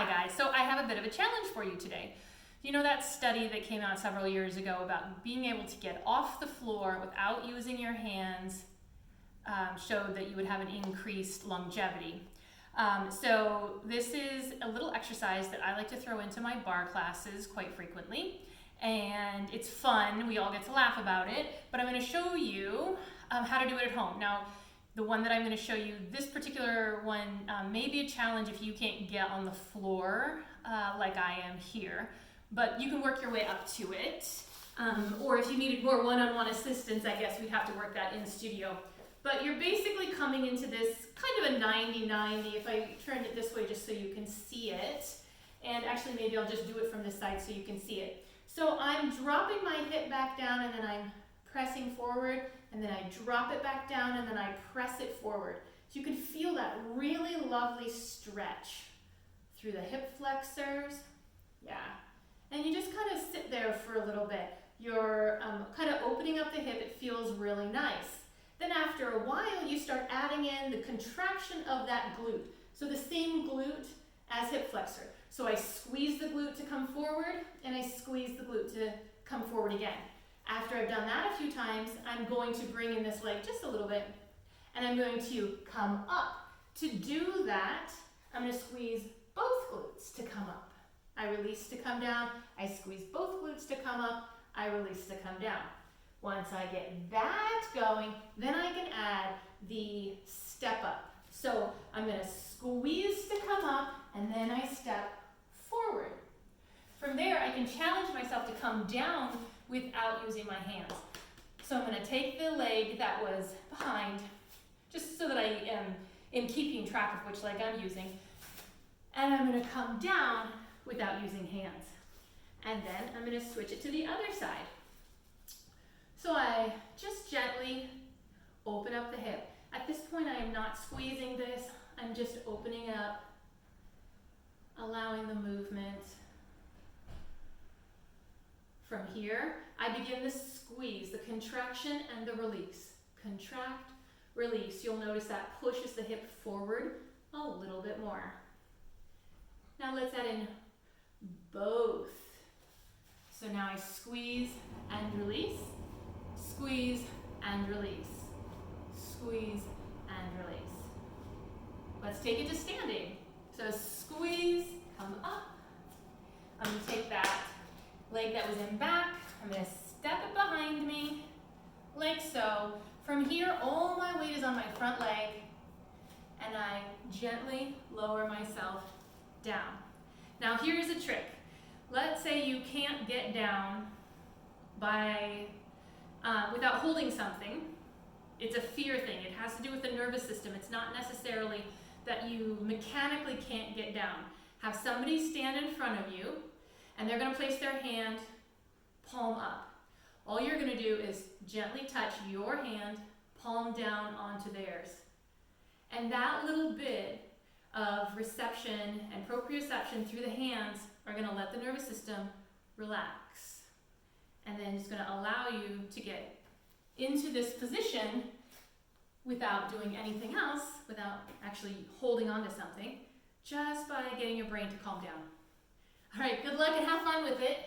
Hi guys, so I have a bit of a challenge for you today. You know that study that came out several years ago about being able to get off the floor without using your hands showed that you would have an increased longevity. So this is a little exercise that I like to throw into my bar classes quite frequently. And it's fun, we all get to laugh about it, but I'm going to show you how to do it at home. Now, the one that I'm going to show you, this particular one may be a challenge if you can't get on the floor like I am here, but you can work your way up to it. Or if you needed more one-on-one assistance, I guess we'd have to work that in studio. But you're basically coming into this kind of a 90-90, if I turned it this way just so you can see it. And actually maybe I'll just do it from this side so you can see it. So I'm dropping my hip back down and then I'm pressing forward, and then I drop it back down and then I press it forward. So you can feel that really lovely stretch through the hip flexors. Yeah. And you just kind of sit there for a little bit. You're kind of opening up the hip. It feels really nice. Then after a while, you start adding in the contraction of that glute. So the same glute as hip flexor. So I squeeze the glute to come forward, and I squeeze the glute to come forward again. After I've done that a few times, I'm going to bring in this leg just a little bit, and I'm going to come up. To do that, I'm going to squeeze both glutes to come up. I release to come down. I squeeze both glutes to come up. I release to come down. Once I get that going, then I can add the step up. So I'm going to squeeze to come up, and then I step forward. From there, I can challenge myself to come down without using my hands. So I'm going to take the leg that was behind, just so that I am keeping track of which leg I'm using, and I'm going to come down without using hands. And then I'm going to switch it to the other side. So I just gently open up the hip. At this point, I am not squeezing this. I'm just opening up, allowing the movement. From here, I begin the squeeze, the contraction and the release. Contract, release. You'll notice that pushes the hip forward a little bit more. Now let's add in both. So now I squeeze and release, squeeze and release, squeeze and release. Let's take it to standing. So squeeze, come up. I'm going to take that leg that was in back, I'm going to step it behind me, like so. From here, all my weight is on my front leg, and I gently lower myself down. Now here's a trick. Let's say you can't get down by without holding something. It's a fear thing. It has to do with the nervous system. It's not necessarily that you mechanically can't get down. Have somebody stand in front of you, and they're going to place their hand palm up. All you're going to do is gently touch your hand palm down onto theirs. And that little bit of reception and proprioception through the hands are going to let the nervous system relax. And then it's going to allow you to get into this position without doing anything else, without actually holding on to something, just by getting your brain to calm down. All right, good luck and have fun with it.